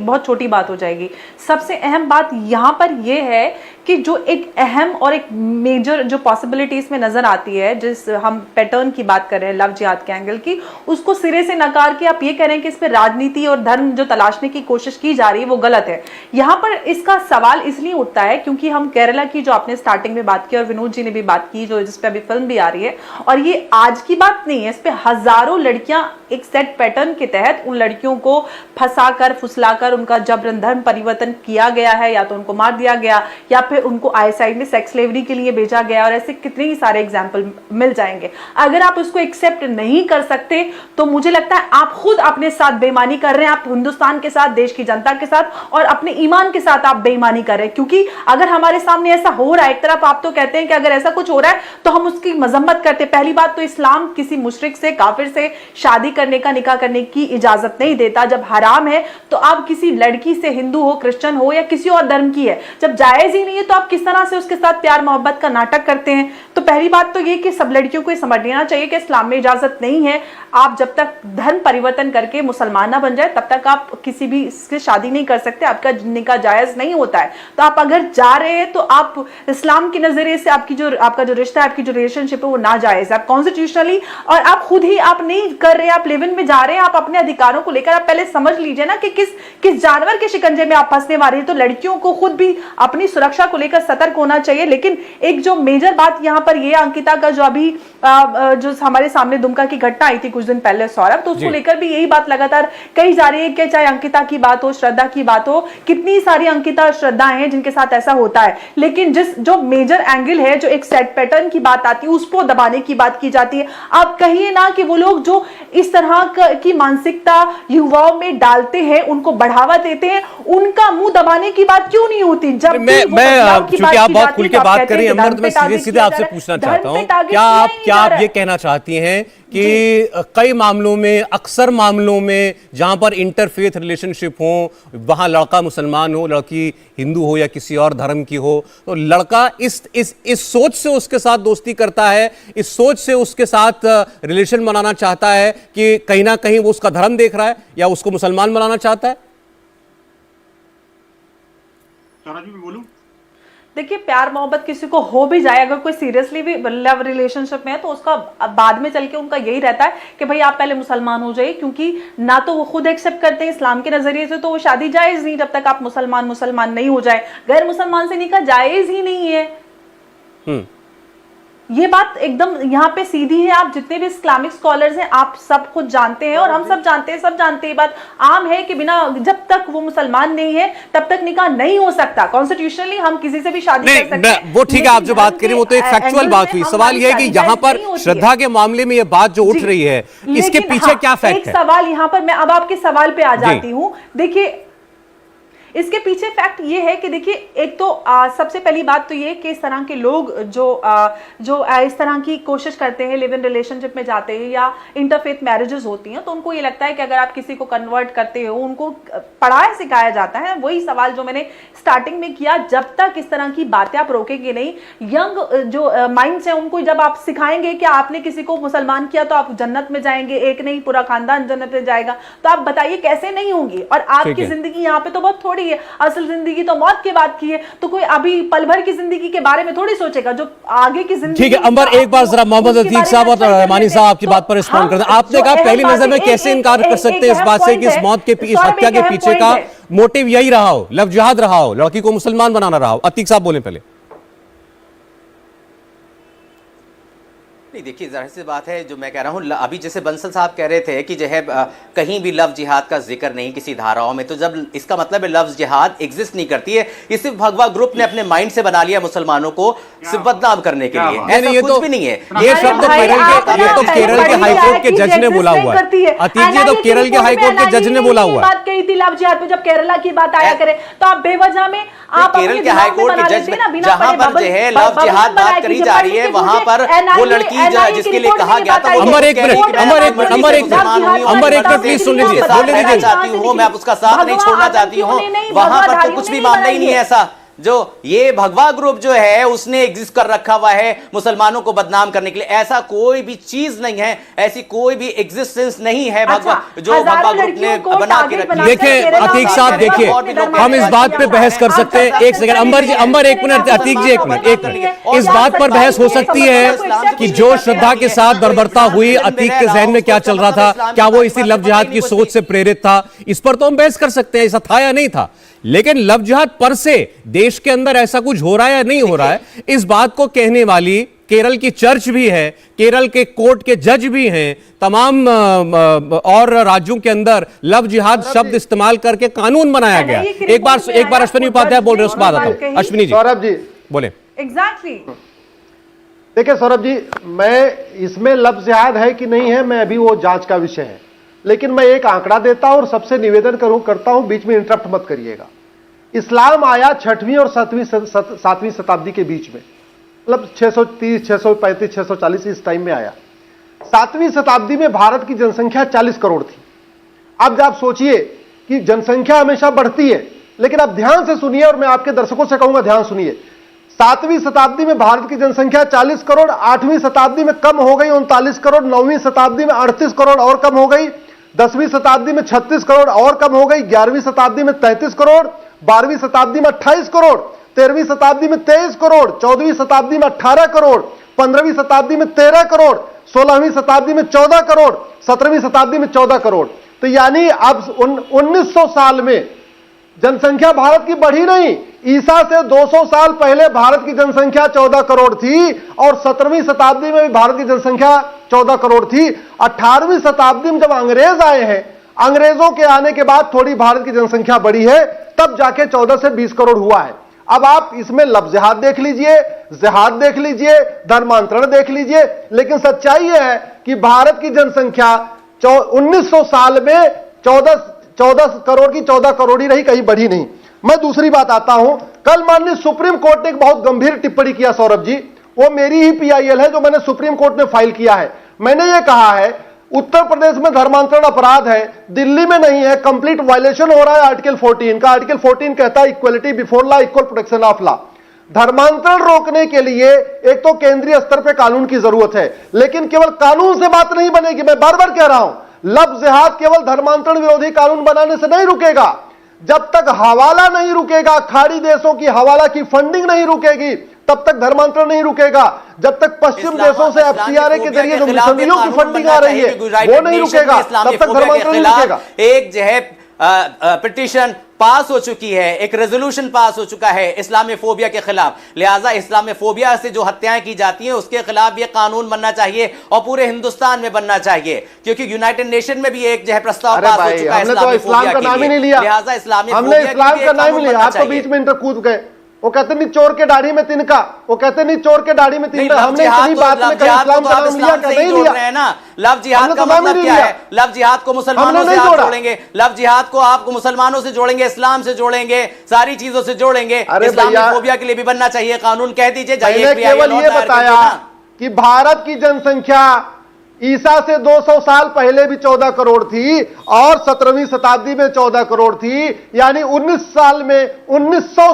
बहुत छोटी बात हो जाएगी। सबसे अहम बात यहाँ पर यह है कि जो एक अहम और एक मेजर जो पॉसिबिलिटी इसमें नजर आती है, जिस हम पैटर्न की बात कर रहे हैं, लव जिहाद के एंगल की, उसको सिरे से नकार के आप ये कह रहे हैं कि इस पर राजनीति और धर्म जो तलाशने की कोशिश की जा रही है वो गलत है। यहाँ पर इसका सवाल इसलिए उठता है क्योंकि हम केरला की, जो आपने स्टार्टिंग में बात की और विनोद जी ने भी बात की, जो जिस पे अभी फिल्म भी आ रही है, और ये आज की बात नहीं है, इस पे हजारों लड़कियां एक सेट पैटर्न के तहत उन लड़कियों को फंसाकर फुसलाकर उनका जबरन धर्म परिवर्तन किया गया है, या तो उनको मार दिया गया या फिर उनको आईसाइड में सेक्स स्लेवरी के लिए भेजा गया, और ऐसे कितने ही सारे एग्जाम्पल मिल जाएंगे। अगर आप उसको एक्सेप्ट नहीं कर सकते तो मुझे लगता है आप खुद अपने साथ बेईमानी कर रहे हैं, आप हिंदुस्तान के साथ, देश की जनता के साथ और अपने ईमान के साथ आप बेईमानी कर रहे हैं। क्योंकि अगर हमारे सामने ऐसा हो रहा है, एक तरफ आप तो कहते हैं कि अगर ऐसा कुछ हो रहा है तो हम उसकी मजम्मत करते हैं। पहली बात तो इस्लाम किसी मुशरिक से, काफिर से शादी करने का, निकाह करने की इजाजत नहीं देता। जब हराम है तो आप किसी लड़की से, हिंदू हो, क्रिश्चियन हो या किसी और धर्म की है, जब जायज ही नहीं है तो आप किस तरह से उसके साथ प्यार मोहब्बत का नाटक करते हैं। तो पहली बात तो ये कि सब लड़कियों को समझ लेना चाहिए कि इस्लाम में इजाजत नहीं है। आप जब तक धर्म परिवर्तन करके मुसलमान ना बन जाए तब तक आप किसी भी से शादी नहीं कर सकते, आपका निकाह जायज नहीं होता है। तो आप अगर जा रहे हैं तो आप इस्लाम के नजरिए से आपका जो रिश्ता है, आपकी जो रिलेशनशिप है वो नाजायज है। आप कॉन्स्टिट्यूशनली और आप खुद ही आप नहीं कर रहे, आप लिव इन में जा रहे हैं, आप अपने अधिकारों को लेकर आप पहले समझ लीजिए ना कि किस जानवर के शिकंजे में आप फंसने वाले हैं। तो लड़कियों को खुद भी अपनी सुरक्षा को लेकर सतर्क होना चाहिए। लेकिन एक जो मेजर बात यहाँ पर ये अंकिता का जो अभी जो हमारे सामने दुमका की घटना आई थी कुछ दिन पहले सौरभ, तो उसको लेकर भी यही बात लगातार कही जा रही है कि चाहे अंकिता की बात हो, श्रद्धा की बात हो, कितनी सारी अंकिता श्रद्धाएं हैं जिनके साथ ऐसा होता है, लेकिन जो मेजर एंगल है, जो एक सेट पैटर्न की बात आती है, उसको दबाने की बात की जाती है। आप कहिए ना कि वो लोग जो इस तरह की मानसिकता युवाओं में डालते हैं, उनको बढ़ावा देते हैं, उनका मुंह दबाने की बात क्यों नहीं होती? जब मैं चूंकि आप बहुत खुल के बात करें अमर, तो मैं सीधे सीधे आपसे पूछना चाहता हूं, क्या आप ये कहना चाहती हैं कि कई मामलों में, अक्सर मामलों में जहां पर इंटरफेथ रिलेशनशिप हो, वहां लड़का मुसलमान हो, लड़की हिंदू हो या किसी और धर्म की हो, तो लड़का इस सोच से उसके साथ दोस्ती करता है, इस सोच से उसके साथ रिलेशन बनाना चाहता है कि कहीं ना कहीं वो उसका धर्म देख रहा है या उसको मुसलमान बनाना चाहता है? सौरभ जी मैं बोलूं? देखिए, प्यार मोहब्बत किसी को हो भी जाए, अगर कोई सीरियसली भी लव रिलेशनशिप में है, तो उसका बाद में चल के उनका यही रहता है कि भाई आप पहले मुसलमान हो जाइए, क्योंकि ना तो वो खुद एक्सेप्ट करते हैं इस्लाम के नजरिए से, तो वो शादी जायज नहीं जब तक आप मुसलमान नहीं हो जाए। गैर मुसलमान से निकाह जायज ही नहीं है। ये बात एकदम यहाँ पे सीधी है। आप जितने भी इस्लामिक स्कॉलर्स हैं, आप सब खुद जानते हैं और हम सब जानते हैं, सब जानते हैं, बात आम है कि बिना, जब तक वो मुसलमान नहीं है तब तक निकाह नहीं हो सकता। कॉन्स्टिट्यूशनली हम किसी से भी शादी कर सकते हैं। वो ठीक है, आप जो बात करें वो तो एक फैक्चुअल बात हुई। सवाल यह है कि यहाँ पर श्रद्धा के मामले में ये बात जो उठ रही है, इसके पीछे क्या फैक्ट है? एक सवाल यहाँ पर, मैं अब आपके सवाल पे आ जाती हूँ। देखिए, इसके पीछे फैक्ट ये है कि देखिए, एक तो सबसे पहली बात तो ये कि इस तरह के लोग जो इस तरह की कोशिश करते हैं, लिव इन रिलेशनशिप में जाते हैं या इंटरफेथ मैरिजेस होती हैं, तो उनको ये लगता है कि अगर आप किसी को कन्वर्ट करते हो, उनको पढ़ाया सिखाया जाता है। वही सवाल जो मैंने स्टार्टिंग में किया, जब तक इस तरह की बातें आप रोकेंगे नहीं, यंग जो माइंड्स हैं उनको जब आप सिखाएंगे कि आपने किसी को मुसलमान किया तो आप जन्नत में जाएंगे, एक नहीं पूरा खानदान जन्नत में जाएगा, तो आप बताइए कैसे नहीं होंगी? और आपकी जिंदगी यहाँ पे तो बहुत थोड़ी है, असल जिंदगी तो मौत के बाद की है, तो कोई अभी पल भर की जिंदगी के बारे में थोड़ी सोचेगा, जो आगे की जिंदगी। ठीक है अंबर, एक बार जरा मोहम्मद अतीक साहब और रहमानी साहब आपकी बात पर रिस्पॉन्ड करते हैं। आपने कहा पहली नजर में कैसे इनकार कर सकते हैं इस बात से कि इस मौत के, इस हत्या के पीछे का मोटिव यही रहा हो, लव जिहाद रहा हो, लड़की को मुसलमान बनाना रहा हो? अतीक साहब बोले पहले। नहीं, देखिए जाहिर सी बात है, जो मैं कह रहा हूँ, अभी जैसे बंसल साहब कह रहे थे कि जो है कहीं भी लव जिहाद का जिक्र नहीं किसी धाराओं में, तो जब इसका मतलब है लव जिहाद एग्जिस्ट नहीं करती है। ये सिर्फ भगवा ग्रुप ने अपने माइंड से बना लिया मुसलमानों को सिर्फ बदनाम करने के लिए, ऐसा ये कुछ तो भी नहीं है। ये शब्द केरल के हाईकोर्ट के जज ने बोला हुआ है। अतीक जी, तो केरल के हाईकोर्ट के जज ने बोला हुआ है। बात कही थी लव जिहाद पे, जब केरला की बात आया करे तो आप बेवजह में आप केरल के हाईकोर्ट के जज, जहां पर जो है लव जिहाद बात करी जा रही है, वहां पर वो लड़की जिसके लिए कहा गया था, अंबर एक मिनट प्लीज सुन लीजिए, बोलना चाहती हूँ मैं, उसका साथ नहीं छोड़ना चाहती हूँ, वहां पर तो कुछ भी मामला ही नहीं है ऐसा। जो ये भगवा ग्रुप जो है उसने एग्जिस्ट कर रखा हुआ है मुसलमानों को बदनाम करने के लिए, ऐसा कोई भी चीज नहीं है, ऐसी कोई भी एग्जिस्टेंस नहीं है भगवा जो भगवा ग्रुप ने बना के रखी है। देखिए अतीक साहब, देखिए हम इस बात पे बहस कर सकते हैं। एक सेकंड अंबर जी, अंबर एक मिनट, अतीक जी एक मिनट, इस बात पर बहस हो सकती है कि जो श्रद्धा के साथ बर्बरता हुई, अतीक के जहन में क्या चल रहा था, क्या वो इसी लव जिहाद की सोच से प्रेरित था? इस पर तो हम बहस कर सकते हैं, ऐसा था या नहीं था। लेकिन लव जिहाद पर से देश के अंदर ऐसा कुछ हो रहा है या नहीं हो रहा है, इस बात को कहने वाली केरल की चर्च भी है, केरल के कोर्ट के जज भी हैं, तमाम और राज्यों के अंदर लव जिहाद शब्द इस्तेमाल करके कानून बनाया गया। एक बार अश्विनी उपाध्याय बोल रहे हैं, उसके बाद आता हूं। अश्विनी जी, सौरभ जी बोले। एग्जैक्टली। देखिए सौरभ जी, मैं इसमें लव जिहाद है कि नहीं है, मैं अभी वो जांच का विषय है, लेकिन मैं एक आंकड़ा देता हूं और सबसे निवेदन करता हूं, बीच में इंटरप्ट मत करिएगा। इस्लाम आया 6वीं और 7वीं शताब्दी के बीच में, मतलब 630, 635, 640 इस टाइम में आया। 7वीं शताब्दी में भारत की जनसंख्या 40 करोड़ थी। अब आप सोचिए कि जनसंख्या हमेशा बढ़ती है, लेकिन आप ध्यान से सुनिए और मैं आपके दर्शकों से कहूंगा ध्यान सुनिए। 7वीं शताब्दी में भारत की जनसंख्या 40 करोड़, 8वीं शताब्दी में कम हो गई 39 करोड़, 9वीं शताब्दी में 38 करोड़ और कम हो गई, 10वीं शताब्दी में 36 करोड़ और कम हो गई, 11वीं शताब्दी में 33 करोड़, 12वीं शताब्दी में 28 करोड़, 13वीं शताब्दी में 23 करोड़, 14वीं शताब्दी में 18 करोड़, 15वीं शताब्दी में 13 करोड़, 16वीं शताब्दी में 14 करोड़, 17वीं शताब्दी में 14 करोड़। तो यानी अब 1900 साल में जनसंख्या भारत की बढ़ी नहीं। ईसा से 200 साल पहले भारत की जनसंख्या 14 करोड़ थी और 17वीं शताब्दी में भी भारत की जनसंख्या 14 करोड़ थी। 18वीं शताब्दी में जब अंग्रेज आए हैं, अंग्रेजों के आने के बाद थोड़ी भारत की जनसंख्या बढ़ी है, तब जाके 14 से 20 करोड़ हुआ है। अब आप इसमें लफ्ज़ जिहाद देख लीजिए, जिहाद देख लीजिए, धर्मांतरण देख लीजिए, लेकिन सच्चाई यह है कि भारत की जनसंख्या 1900 साल में 14 करोड़ की 14 करोड़ ही रही, कहीं बढ़ी नहीं। मैं दूसरी बात आता हूं, कल माननीय सुप्रीम कोर्ट ने एक बहुत गंभीर टिप्पणी किया सौरभ जी, वो मेरी ही PIL है जो मैंने सुप्रीम कोर्ट में फाइल किया है। मैंने ये कहा है उत्तर प्रदेश में धर्मांतरण अपराध है, दिल्ली में नहीं है, कंप्लीट वायलेशन हो रहा है आर्टिकल 14 का। आर्टिकल 14 कहता है equality before law, equal protection of law. धर्मांतरण रोकने के लिए एक तो केंद्रीय स्तर पे कानून की जरूरत है, लेकिन केवल कानून से बात नहीं बनेगी। मैं बार बार कह रहा हूं, लफ्ज़ जिहाद केवल धर्मांतरण विरोधी कानून बनाने से नहीं रुकेगा। जब तक हवाला नहीं रुकेगा, खाड़ी देशों की हवाला की फंडिंग नहीं रुकेगी, तब तक धर्मांतरण नहीं रुकेगा। जब तक पश्चिम देशों से FCRA के जरिए जो मिशनरियों की फंडिंग आ रही है वो नहीं रुकेगा, तब तक धर्मांतरण नहीं रुकेगा। एक जो है पिटीशन पास हो चुकी है, एक रेजोल्यूशन पास हो चुका है इस्लामोफोबिया के खिलाफ। लिहाजा इस्लामोफोबिया से जो हत्याएं की जाती हैं उसके खिलाफ ये कानून बनना चाहिए और पूरे हिंदुस्तान में बनना चाहिए, क्योंकि यूनाइटेड नेशन में भी एक जो है प्रस्ताव पास हो चुका है इस्लाम का नाम ही नहीं लिया। लिहाजा इस्लाम हमने इस्लाम का नाम ही लिया, आप तो बीच में इंटर कूद गए। वो कहते नहीं चोर के दाढ़ी में तिनका, वो कहते नहीं चोर के दाढ़ी में तिनका। हमने इतनी बात में कहीं इस्लाम का नाम लिया क्या? नहीं लिया ना। लव जिहाद का मतलब क्या है? लव जिहाद को मुसलमानों से आप जोड़ेंगे, लव जिहाद को आपको मुसलमानों से जोड़ेंगे, इस्लाम से जोड़ेंगे, सारी चीजों से जोड़ेंगे। इस्लामोफोबिया के लिए भी बनना चाहिए कानून, कह दीजिए। मैंने केवल ये बताया कि भारत की जनसंख्या ईसा से 200 साल पहले भी 14 करोड़ थी और 17वीं शताब्दी में 14 करोड़ थी। यानी 1900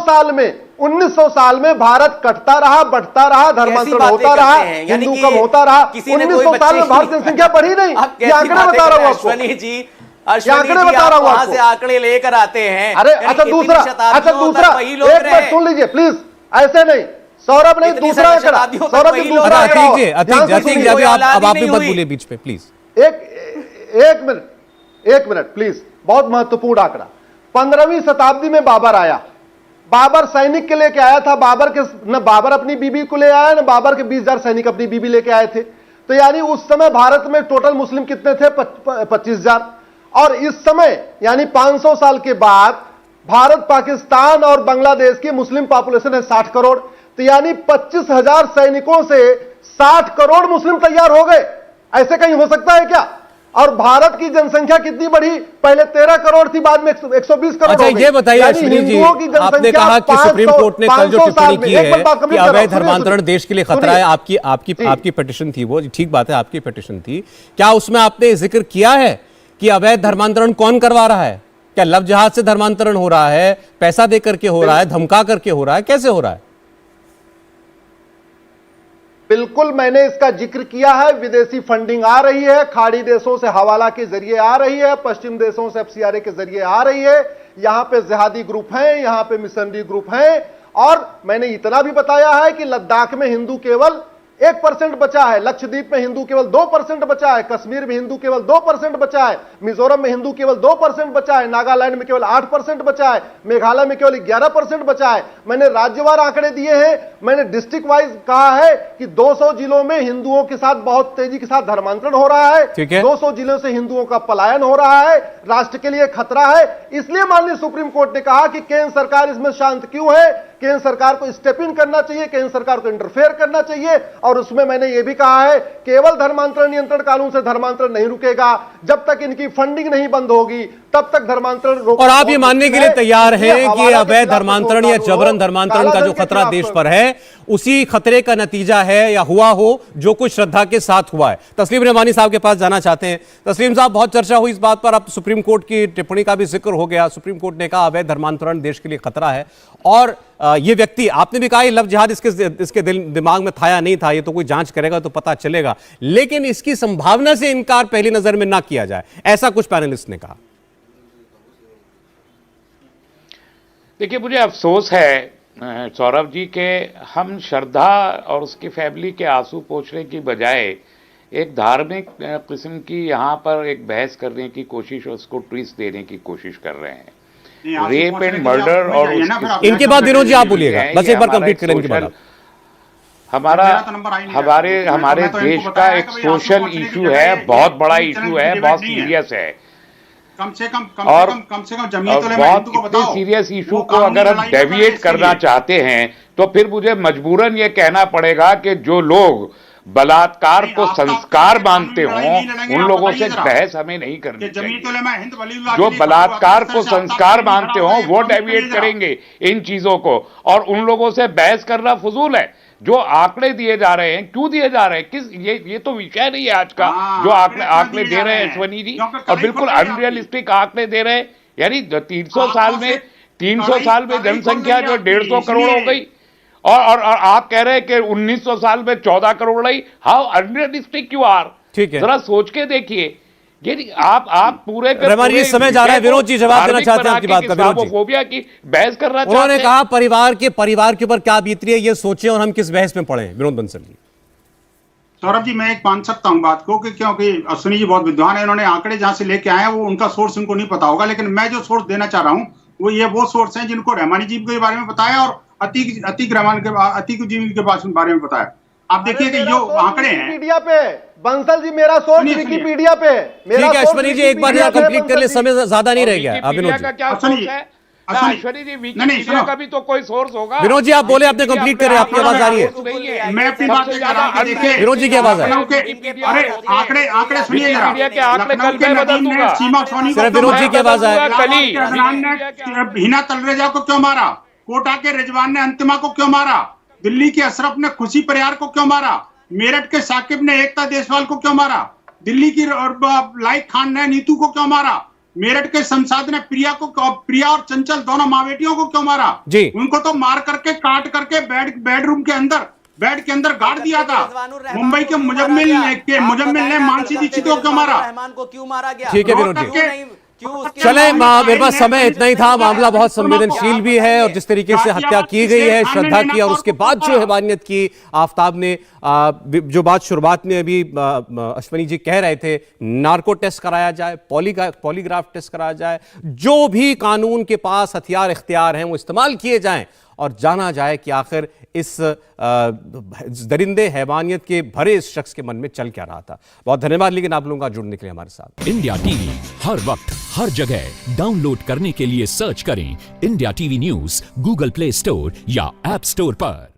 साल में भारत कटता रहा, बढ़ता रहा, धर्मांतरण होता रहा, हिंदू कम होता रहा। 1900 साल में भारत जनसंख्या बढ़ी नहीं। ये आंकड़े बता रहा हूं आपको, अश्वनी जी आंकड़े बता रहा हूं आपको। से आंकड़े लेकर आते हैं। अरे अच्छा दूसरा एक बार सुन लीजिए प्लीज, ऐसे नहीं सौरभ नहीं, दूसरा आंकड़ा सौरभ जी, दूसरा आंकड़ा अब आप भी मत बोलिए बीच में प्लीज। एक मिनट प्लीज, बहुत महत्वपूर्ण आंकड़ा। 15वीं शताब्दी में बाबर आया, बाबर सैनिक के लेके आया था। न बाबर अपनी बीबी को ले आया, न बाबर के 20,000 सैनिक अपनी बीबी लेके आए थे। तो यानी उस समय भारत में टोटल मुस्लिम कितने थे? 25,000। और इस समय यानी 500 साल के बाद भारत, पाकिस्तान और बांग्लादेश की मुस्लिम पॉपुलेशन है 60 करोड़। तो यानी 25,000 सैनिकों से 60 करोड़ मुस्लिम तैयार हो गए। ऐसे कहीं हो सकता है क्या? और भारत की जनसंख्या कितनी बढ़ी? पहले 13 करोड़ थी, बाद में 120 करोड़ अच्छा, हो गई। ये बताइए अश्विनी जी, आपने कहा कि सुप्रीम कोर्ट ने कल जो टिप्पणी की है कि अवैध धर्मांतरण देश के लिए खतरा है, आपकी पिटीशन थी वो, ठीक बात है, आपकी पिटीशन थी। क्या उसमें आपने जिक्र किया है कि अवैध धर्मांतरण कौन करवा रहा है? क्या लव जिहाद से धर्मांतरण हो रहा है, पैसा दे करके हो रहा है, धमका करके हो रहा है, कैसे हो रहा है? बिल्कुल मैंने इसका जिक्र किया है। विदेशी फंडिंग आ रही है, खाड़ी देशों से हवाला के जरिए आ रही है, पश्चिम देशों से FCRA के जरिए आ रही है। यहां पे जिहादी ग्रुप हैं, यहां पे मिशनरी ग्रुप हैं। और मैंने इतना भी बताया है कि लद्दाख में हिंदू केवल 1% बचा है, लक्षद्वीप में हिंदू केवल 2% बचा है, कश्मीर में हिंदू केवल 2% बचा है, मिजोरम में हिंदू केवल 2% बचा है, नागालैंड में केवल 8% बचा है, मेघालय में केवल 11% बचा है। मैंने राज्यवार आंकड़े दिए हैं, मैंने डिस्ट्रिक्ट वाइज कहा है कि 200 जिलों में हिंदुओं के साथ बहुत तेजी के साथ धर्मांतरण हो रहा है, 200 जिलों से हिंदुओं का पलायन हो रहा है, राष्ट्र के लिए खतरा है। इसलिए माननीय सुप्रीम कोर्ट ने कहा कि केंद्र सरकार इसमें शांत क्यों है, केंद्र सरकार को स्टेप इन करना चाहिए, केंद्र सरकार को इंटरफेयर करना चाहिए। और उसमें मैंने यह भी कहा है केवल धर्मांतरण नियंत्रण कानून से धर्मांतरण नहीं रुकेगा, जब तक इनकी फंडिंग नहीं बंद होगी तब तक धर्मांतरण रोक। और आप ये मानने के लिए तैयार हैं कि अवैध धर्मांतरण या जबरन धर्मांतरण का जो खतरा देश पर है, उसी खतरे का नतीजा है या हुआ हो जो कुछ श्रद्धा के साथ हुआ है? तस्लीम रहमानी साहब के पास जाना चाहते हैं। तस्लीम साहब, बहुत चर्चा हुई इस बात पर, अब सुप्रीम कोर्ट की टिप्पणी का भी जिक्र हो गया। सुप्रीम कोर्ट ने कहा अवैध धर्मांतरण देश के लिए खतरा है। और ये व्यक्ति, आपने भी कहा लव जिहाद इसके दिमाग में था या नहीं था, ये तो कोई जांच करेगा तो पता चलेगा, लेकिन इसकी संभावना से इनकार पहली नजर में ना किया जाए, ऐसा कुछ पैनलिस्ट ने कहा। देखिए, मुझे अफसोस है सौरभ जी के हम श्रद्धा और उसकी फैमिली के आंसू पोंछने की बजाय एक धार्मिक किस्म की यहाँ पर एक बहस करने की कोशिश और उसको ट्विस्ट देने की कोशिश कर रहे हैं। नहीं, आप रेप पहुंचने एंड के लिए आप मर्डर वहीं और जाइए ना, फिर आप इनके बाद विनोद जी आप बोलिएगा, है, बस ये एक बार हमारा कंप्लीट एक करें इनके बाद सोशल- आप। हमारा मेरा तो नंबर आ ही नहीं रहा। हमारे मैं तो इनको देश का बताया एक कि भाई आंसू सोशल पहुंचने की इशू जगह है, ये बहुत बड़ा इस तरह इशू की है, डिबेट बहुत नहीं है। सीरियस है। कम से कम और जमीयत उलेमा बहुत हिंद को इतने बताओ सीरियस इशू वो को कानूनी अगर हम लड़ाई न करें डेविएट इसके करना लिए। चाहते हैं तो फिर मुझे मजबूरन ये कहना पड़ेगा कि जो लोग बलात्कार नहीं, को आप तो संस्कार कानूनी मानते लड़ाई हों नहीं लड़ेंगे, उन आप लोगों बताइए से जरा। बहस हमें नहीं कि करनी जमीयत चाहिए। उलेमा हिंद वलीउल्लाह जो के लिए बलात्कार फतवा को इस तरह से संस्कार आफ्ताब मानते खड़ा हों हुआ है, वो प्रॉमिस डेविएट करिए जरा। करेंगे इन चीजों को, और उन लोगों से बहस करना फजूल है। जो आंकड़े दिए जा रहे हैं, क्यों दिए जा रहे हैं, किस ये तो विषय नहीं है आज का। हाँ, जो आंकड़े क्यों आंकड़े दिए दे जा रहे रहे हैं हैं? अश्वनी जी, क्योंकि और कड़ाई बिल्कुल खोल रही है अनरियलिस्टिक आंकड़े दे रहे हैं। यानी 300 साल आंखों में से 300 साल में कड़ाई खोल जनसंख्या रही है जो आपकी, 150 करोड़ हो इसलिए। गई, और आप कह रहे हैं कि 1900 साल में 14 करोड़ रही। How unrealistic you are. ठीक है। जरा सोच के देखिए। ये आप पूरे के रहमान जी, पूरे समय जा रहा है। विषय को विनोद जी जवाब देना धार्मिक चाहते हैं बना आपकी के बात का, विनोद जी। इस्लामोफोबिया की बहस करना चाहते उन्होंने हैं। कहा परिवार के ऊपर क्या बीत रही है ये सोचें और हम किस बहस में पड़े। विनोद बंसल जी। सौरभ जी, मैं एक मान सकता हूं बात को कि क्योंकि अश्विनी जी बहुत विद्वान है, उन्होंने आंकड़े जहां से लेके आए हैं वो उनका सोर्स उनको नहीं पता होगा, लेकिन मैं जो सोर्स देना चाह रहा हूं वो सोर्स हैं जिनको रहमानी जी के बारे में बताया और अतीक जी के बारे में बताया। आप देखिए कि जो आंकड़े हैं विकिपीडिया पे बंसल जी, मेरा सोर्स सुनिए, विकिपीडिया पे। ठीक है अश्वनी जी, एक बार जरा कंप्लीट कर ले, समय ज्यादा नहीं रह गया। आप विनोद विकिपीडिया का जी। क्या अश्विनी सोर्स है? अश्विनी, अश्विनी जी, नहीं, विकिपीडिया सुनो। का भी तो कोई सोर्स होगा। विनोद जी आप बोले, आपने कंप्लीट करे, आपकी आवाज आ रही है। मैं अपनी बात सबसे कर रहा हूं कि ज्यादा देखिए विनोद जी की आवाज है। लखनऊ के अरे आंकड़े सुनिए जरा। विकिपीडिया के आंकड़े लखनऊ कल के मैं बदल नदीम ने दूंगा। सीमा सोनी को सिर्फ विनोद जी की आवाज आए। कली रजवान ने हिना तलरेजा को क्यों मारा? कोटा के रिजवान ने अंतिमा को क्यों मारा? दिल्ली के अशरफ ने खुशी परियार को क्यों मारा? मेरठ के साकिब ने एकता देशवाल को क्यों मारा? दिल्ली की लाइक खान ने नीतू को क्यों मारा? मेरठ के शमशाद ने प्रिया और चंचल दोनों माँ बेटियों को क्यों मारा? जी। उनको तो मार करके काट करके बेडरूम के अंदर बेड के अंदर गाड़ दिया था। मुंबई के मुजम्मिल ने मानसी दीक्षित को क्यों मारा? रहमान को क्यों मारा गया? ठीक है विनोद जी। क्यों नहीं? क्यों उसके चले मामले मेरे पास में समय इतना ही था। मामला बहुत संवेदनशील भी है और जिस तरीके से हत्या की गई है श्रद्धा की, और उसके बाद जो हैवानियत की आफ्ताब ने, जो बात शुरुआत में अभी अश्वनी जी कह रहे थे, नार्को टेस्ट कराया जाए, पॉलीग्राफ टेस्ट कराया जाए, जो भी कानून के पास हथियार इख्तियार हैं वो इस्तेमाल किए जाएं और जाना जाए कि आखिर इस दरिंदे हैवानियत के भरे इस शख्स के मन में चल क्या रहा था। बहुत धन्यवाद लेकिन आप लोगों का जुड़ने के लिए हमारे साथ। इंडिया टीवी हर वक्त हर जगह डाउनलोड करने के लिए सर्च करें India TV news Google play store या ऐप स्टोर पर।